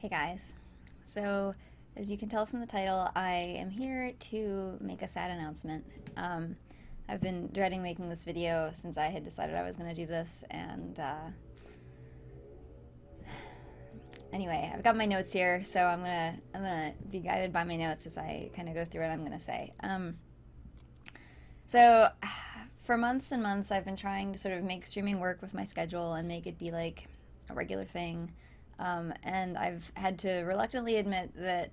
Hey guys. So, as you can tell from the title, I am here to make a sad announcement. I've been dreading making this video since I had decided I was going to do this, and anyway, I've got my notes here, so I'm gonna be guided by my notes as I kind of go through what I'm gonna say. So, for months and months, I've been trying to sort of make streaming work with my schedule and make it be like a regular thing. And I've had to reluctantly admit that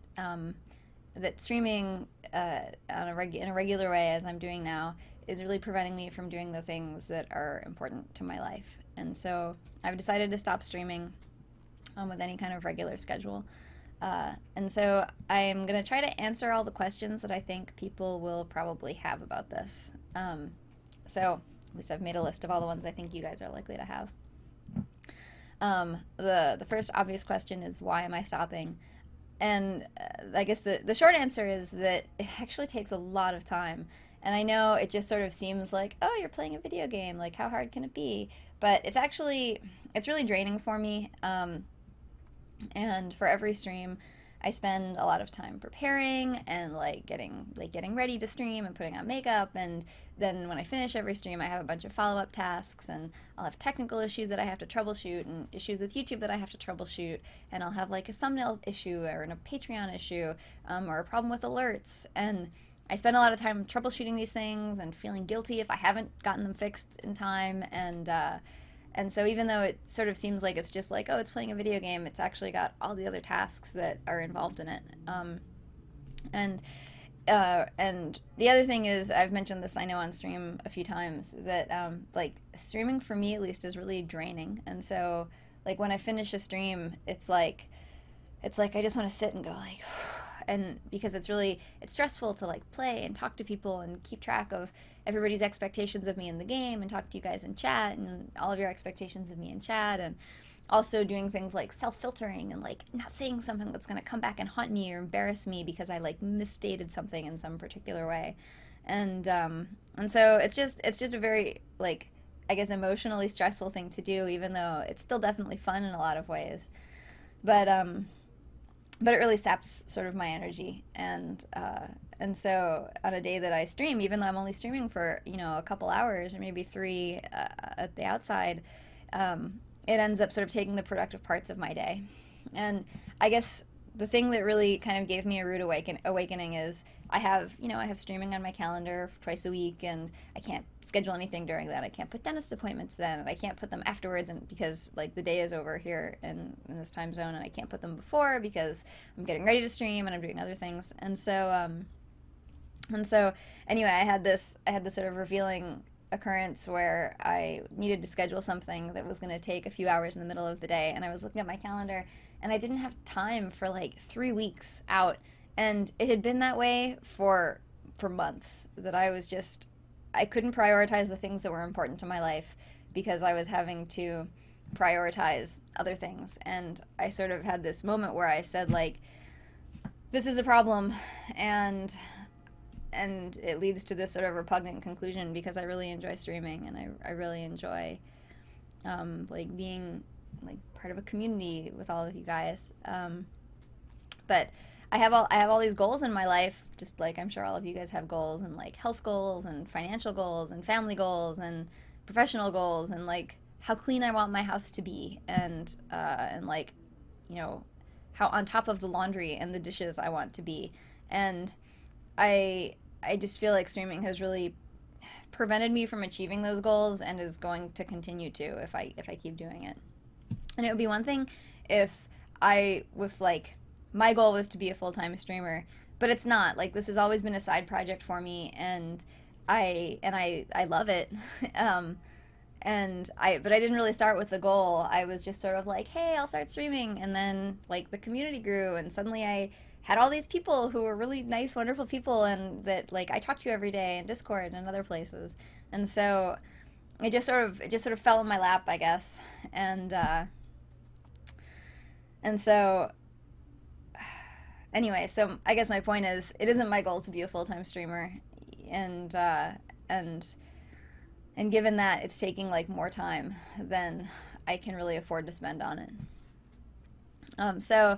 streaming in a regular way, as I'm doing now, is really preventing me from doing the things that are important to my life. And so I've decided to stop streaming with any kind of regular schedule. And so I'm going to try to answer all the questions that I think people will probably have about this. So at least I've made a list of all the ones I think you guys are likely to have. The first obvious question is, why am I stopping? And I guess the short answer is that it actually takes a lot of time. And I know it just sort of seems like, oh, you're playing a video game, like how hard can it be? But it's really draining for me. And for every stream, I spend a lot of time preparing and getting ready to stream and putting on makeup. And then when I finish every stream, I have a bunch of follow up tasks, and I'll have technical issues that I have to troubleshoot, and issues with YouTube that I have to troubleshoot, and I'll have like a thumbnail issue or a Patreon issue, or a problem with alerts. And I spend a lot of time troubleshooting these things and feeling guilty if I haven't gotten them fixed in time. And so even though it sort of seems like it's just like, oh, it's playing a video game, it's actually got all the other tasks that are involved in it. And and the other thing is, I've mentioned this, I know, on stream a few times, that like streaming for me at least is really draining. And so like when I finish a stream, it's like I just want to sit and go like, and because it's stressful to like play and talk to people and keep track of everybody's expectations of me in the game and talk to you guys in chat and all of your expectations of me in chat, and also doing things like self-filtering and like not saying something that's going to come back and haunt me or embarrass me because I like misstated something in some particular way. And so it's just a very, like, I guess, emotionally stressful thing to do, even though it's still definitely fun in a lot of ways. But um but it really saps sort of my energy. And so on a day that I stream, even though I'm only streaming for a couple hours or maybe three at the outside, it ends up sort of taking the productive parts of my day. And I guess the thing that really kind of gave me a rude awakening is, I have streaming on my calendar twice a week, and I can't schedule anything during that. I can't put dentist appointments then, and I can't put them afterwards, and because like the day is over here in this time zone, and I can't put them before because I'm getting ready to stream and I'm doing other things. And so anyway, I had this sort of revealing occurrence where I needed to schedule something that was going to take a few hours in the middle of the day, and I was looking at my calendar, and I didn't have time for like 3 weeks out, and it had been that way for months, that I couldn't prioritize the things that were important to my life because I was having to prioritize other things. And I sort of had this moment where I said, like, this is a problem, and it leads to this sort of repugnant conclusion, because I really enjoy streaming, and I really enjoy like being like part of a community with all of you guys. But I have all these goals in my life, just like I'm sure all of you guys have goals, and like health goals and financial goals and family goals and professional goals, and like how clean I want my house to be, and like, you know how on top of the laundry and the dishes I want to be. And I just feel like streaming has really prevented me from achieving those goals, and is going to continue to if I keep doing it. And it would be one thing if with like, my goal was to be a full-time streamer, but it's not. Like, this has always been a side project for me, and I love it. um but I didn't really start with the goal. I was just sort of like, hey, I'll start streaming, and then like the community grew, and suddenly I had all these people who were really nice, wonderful people, and that like I talked to every day in Discord and other places. And so it just sort of fell in my lap, I guess. And so anyway, so I guess my point is, it isn't my goal to be a full-time streamer, and and and given that it's taking like more time than I can really afford to spend on it. So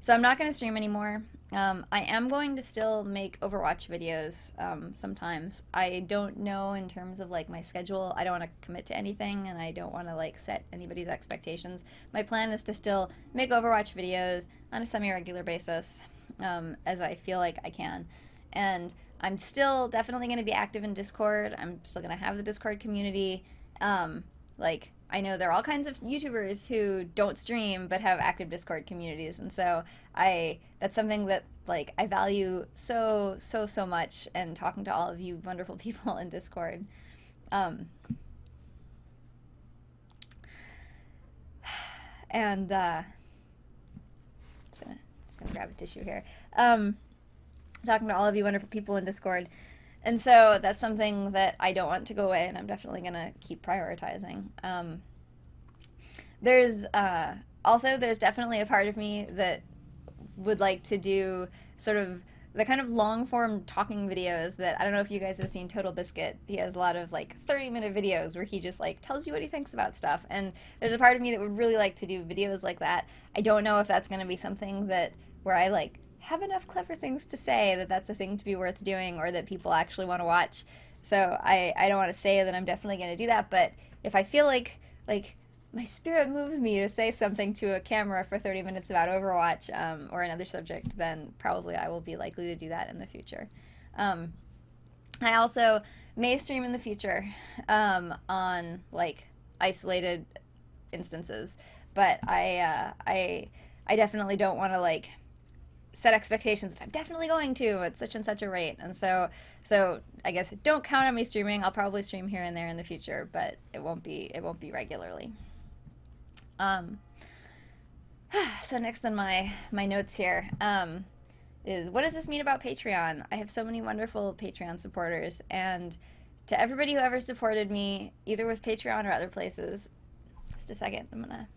So I'm not going to stream anymore. I am going to still make Overwatch videos sometimes. I don't know in terms of like my schedule. I don't want to commit to anything, and I don't want to like set anybody's expectations. My plan is to still make Overwatch videos on a semi-regular basis, as I feel like I can. And I'm still definitely going to be active in Discord. I'm still going to have the Discord community. Like I know there are all kinds of YouTubers who don't stream but have active Discord communities, and so I that's something that like I value so much. And talking to all of you wonderful people in Discord, um, and just gonna grab a tissue here. Talking to all of you wonderful people in Discord. And so that's something that I don't want to go away, and I'm definitely going to keep prioritizing. There's there's definitely a part of me that would like to do sort of the kind of long form talking videos that I don't know if you guys have seen Total Biscuit. He has a lot of like 30-minute videos where he just like tells you what he thinks about stuff. And there's a part of me that would really like to do videos like that. I don't know if that's going to be something that where I like have enough clever things to say that that's a thing to be worth doing or that people actually want to watch. So I don't want to say that I'm definitely going to do that, but if I feel like my spirit moves me to say something to a camera for 30 minutes about Overwatch or another subject, then probably I will be likely to do that in the future. I also may stream in the future on like isolated instances, but I definitely don't want to like set expectations that I'm definitely going to at such and such a rate. And so I guess don't count on me streaming. I'll probably stream here and there in the future, but it won't be regularly. So next on my notes here is what does this mean about Patreon? I have so many wonderful Patreon supporters, and to everybody who ever supported me, either with Patreon or other places, just a second, I'm gonna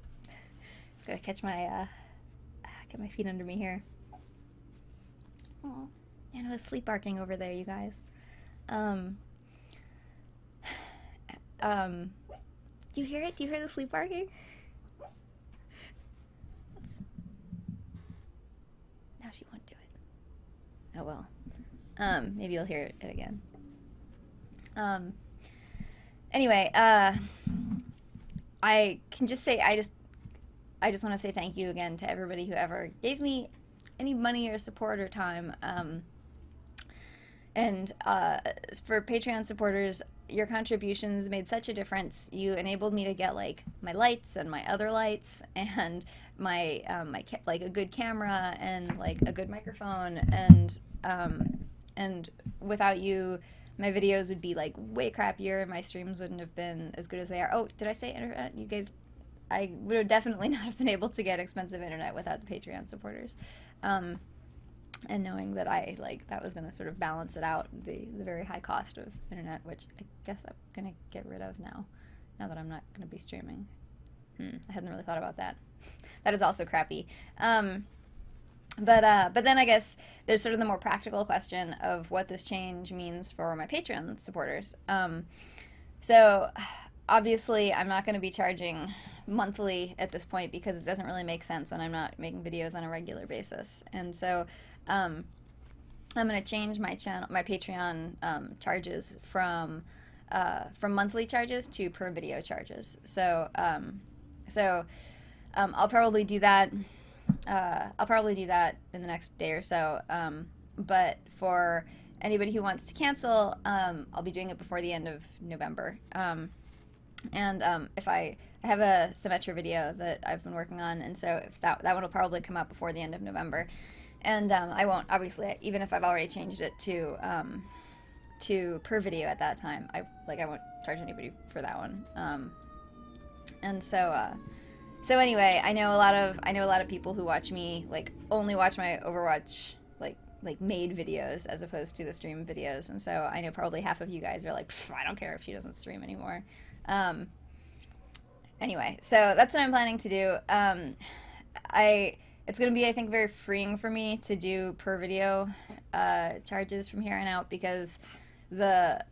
catch my get my feet under me here. Oh, and it was sleep barking over there, you guys. Do you hear it? Do you hear the sleep barking? Now she won't do it. Oh well. Maybe you'll hear it again. Anyway, I can just say I just want to say thank you again to everybody who ever gave me any money or support or time. And for Patreon supporters, your contributions made such a difference. You enabled me to get like my lights and my other lights and my like a good camera and like a good microphone, and without you, my videos would be like way crappier and my streams wouldn't have been as good as they are. Oh, did I say internet? You guys, I would have definitely not have been able to get expensive internet without the Patreon supporters. And knowing that that was going to sort of balance it out, the very high cost of internet, which I guess I'm going to get rid of now that I'm not going to be streaming. I hadn't really thought about that. That is also crappy. But then I guess there's sort of the more practical question of what this change means for my Patreon supporters. So obviously I'm not going to be charging monthly at this point because it doesn't really make sense when I'm not making videos on a regular basis. And so I'm going to change my Patreon charges from monthly charges to per video charges. So I'll probably do that. I'll probably do that in the next day or so. But for anybody who wants to cancel, I'll be doing it before the end of November. If I have a Symmetra video that I've been working on, and so if that one will probably come out before the end of November. And I won't, obviously, even if I've already changed it to per video at that time, I won't charge anybody for that one. And so anyway, I know a lot of people who watch me only watch my Overwatch like made videos as opposed to the stream videos, and so I know probably half of you guys are like, I don't care if she doesn't stream anymore. Anyway, so that's what I'm planning to do. It's going to be, I think, very freeing for me to do per video charges from here on out, because the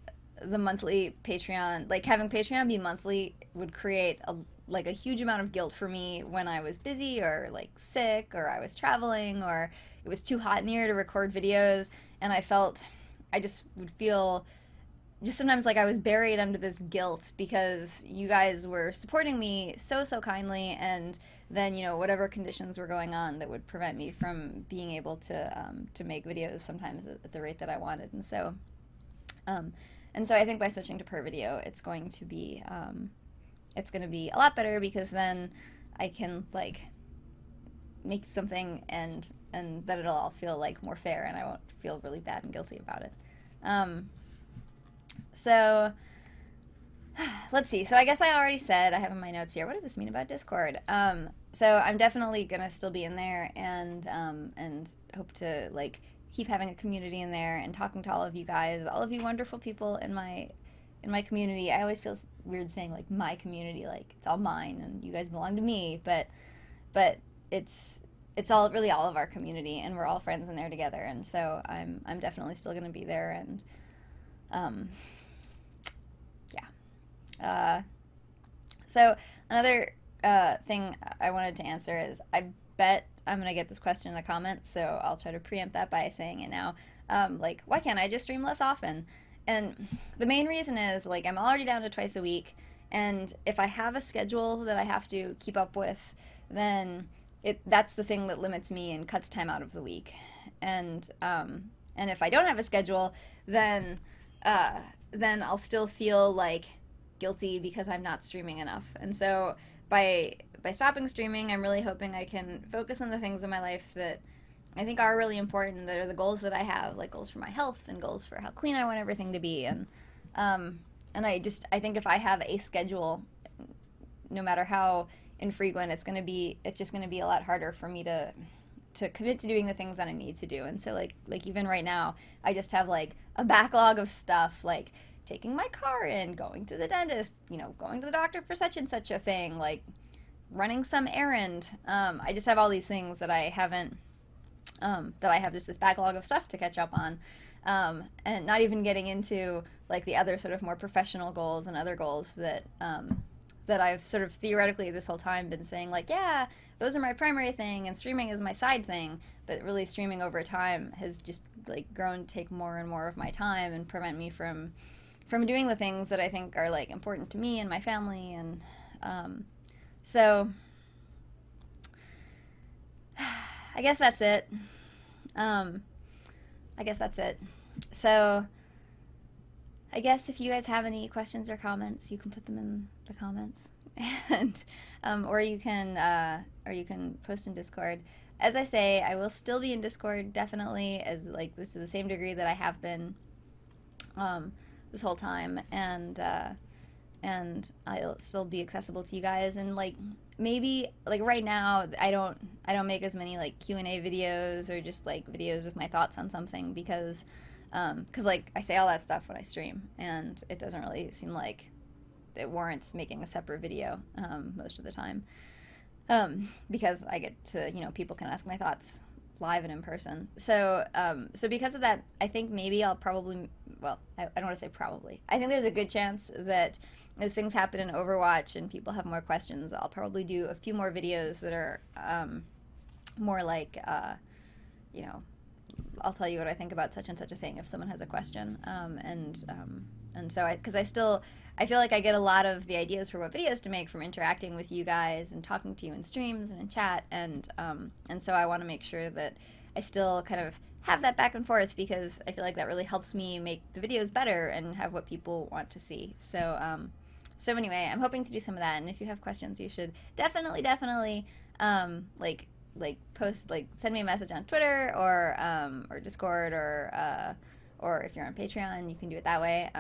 monthly Patreon, like having Patreon be monthly would create like a huge amount of guilt for me when I was busy or like sick or I was traveling or it was too hot in here to record videos, and I just would feel just sometimes like I was buried under this guilt because you guys were supporting me so kindly, and then whatever conditions were going on that would prevent me from being able to make videos sometimes at the rate that I wanted. Um, and so I think by switching to per video, it's going to be a lot better, because then I can like make something, and that it'll all feel like more fair, and I won't feel really bad and guilty about it. So let's see. So I guess I already said, I have in my notes here, what does this mean about Discord? So I'm definitely gonna still be in there, and hope to like keep having a community in there and talking to all of you guys, all of you wonderful people in my community. I always feel weird saying like my community, like it's all mine and you guys belong to me, but it's all really all of our community, and we're all friends in there together. And so I'm definitely still gonna be there, and um, yeah. So another thing I wanted to answer is, I bet I'm gonna get this question in the comments, so I'll try to preempt that by saying it now. Like, why can't I just stream less often? And the main reason is, like, I'm already down to twice a week, and if I have a schedule that I have to keep up with, then that's the thing that limits me and cuts time out of the week. And if I don't have a schedule, then I'll still feel like guilty because I'm not streaming enough. And so by stopping streaming, I'm really hoping I can focus on the things in my life that I think are really important, that are the goals that I have, like goals for my health and goals for how clean I want everything to be. And I think if I have a schedule, no matter how infrequent, it's just gonna be a lot harder for me to commit to doing the things that I need to do. And so like even right now, I just have like a backlog of stuff, like taking my car in, going to the dentist, going to the doctor for such and such a thing, like running some errand. I just have all these things that I haven't, that I have just this backlog of stuff to catch up on. And not even getting into like the other sort of more professional goals and other goals that I've sort of theoretically this whole time been saying, like, yeah, those are my primary thing and streaming is my side thing. But really, streaming over time has just like grown to take more and more of my time and prevent me from doing the things that I think are like important to me and my family. And so I guess that's it. So I guess if you guys have any questions or comments, you can put them in the comments, and or you can post in Discord. As I say, I will still be in Discord, definitely, as like this is the same degree that I have been this whole time, and I'll still be accessible to you guys. And like maybe like right now, I don't make as many like Q&A videos or just like videos with my thoughts on something, because like I say all that stuff when I stream, and it doesn't really seem like it warrants making a separate video most of the time, because I get to, people can ask my thoughts live and in person. So because of that, I think maybe I'll probably, well, I don't want to say probably. I think there's a good chance that as things happen in Overwatch and people have more questions, I'll probably do a few more videos that are more like, I'll tell you what I think about such and such a thing if someone has a question. And so because I feel like I get a lot of the ideas for what videos to make from interacting with you guys and talking to you in streams and in chat, and so I want to make sure that I still kind of have that back and forth, because I feel like that really helps me make the videos better and have what people want to see. So anyway, I'm hoping to do some of that, and if you have questions, you should definitely like post, like send me a message on Twitter or Discord, or if you're on Patreon, you can do it that way.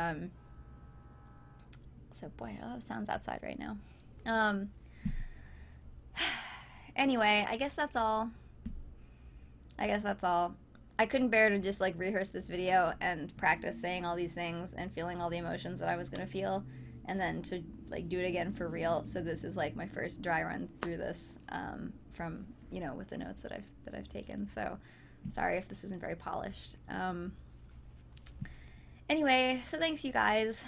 So boy, a lot of sounds outside right now. Anyway, I guess that's all. I couldn't bear to just like rehearse this video and practice saying all these things and feeling all the emotions that I was gonna feel, and then to like do it again for real. So this is like my first dry run through this, from with the notes that I've taken. So sorry if this isn't very polished. Anyway, so thanks you guys.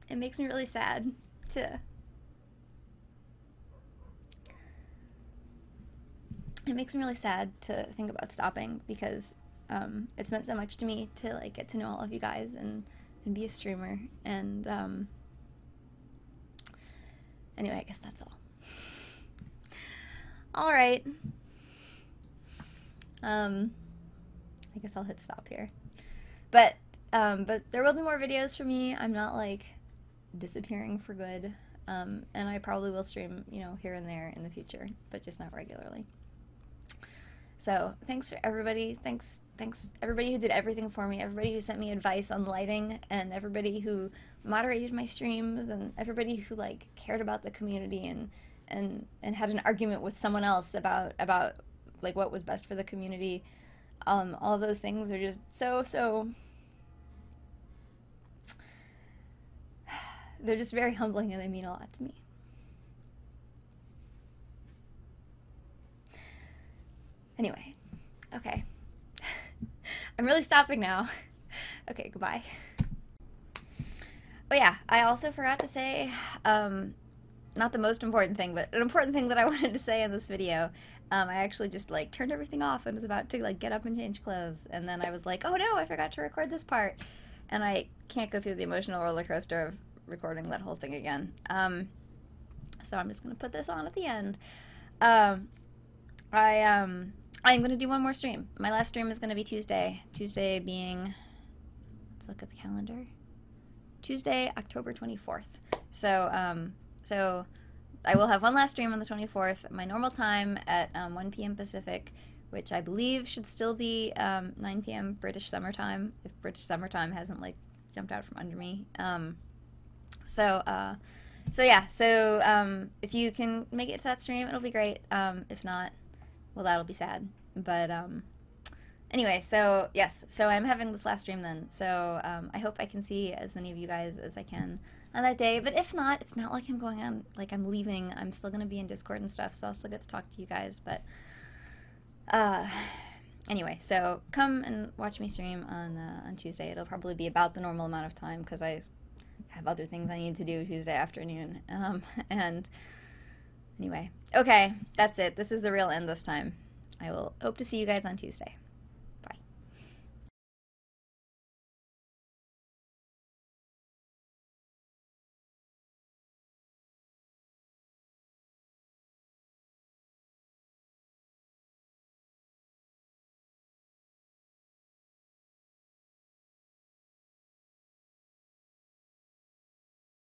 It makes me really sad to it makes me really sad to think about stopping because it's meant so much to me to like get to know all of you guys and be a streamer. And anyway, I guess that's all. All right. I guess I'll hit stop here. But there will be more videos for me. I'm not like disappearing for good. And I probably will stream, you know, here and there in the future, but just not regularly. So thanks for everybody. Thanks everybody who did everything for me. Everybody who sent me advice on lighting, and everybody who moderated my streams, and everybody who like cared about the community and had an argument with someone else about like what was best for the community. All of those things are just so they're just very humbling, and they mean a lot to me. Anyway, okay. I'm really stopping now. Okay, goodbye. Oh yeah, I also forgot to say, not the most important thing, but an important thing that I wanted to say in this video. I actually just like turned everything off and was about to like get up and change clothes, and then I was like, oh no, I forgot to record this part, and I can't go through the emotional roller coaster of recording that whole thing again. So I'm just gonna put this on at the end. I'm gonna do one more stream. My last stream is gonna be Tuesday. Tuesday being, let's look at the calendar. Tuesday, October 24th. So so I will have one last stream on the 24th at my normal time at 1 p.m. Pacific, which I believe should still be 9 p.m. British Summer Time, if British Summer Time hasn't like jumped out from under me. So yeah, so if you can make it to that stream, it'll be great. If not, well, that'll be sad. But anyway, so yes, so I'm having this last stream then. So I hope I can see as many of you guys as I can on that day. But if not, it's not like I'm going on, like I'm leaving. I'm still going to be in Discord and stuff, so I'll still get to talk to you guys. But anyway, so come and watch me stream on Tuesday. It'll probably be about the normal amount of time because I have other things I need to do Tuesday afternoon. And anyway, okay, that's it. This is the real end this time. I will hope to see you guys on Tuesday.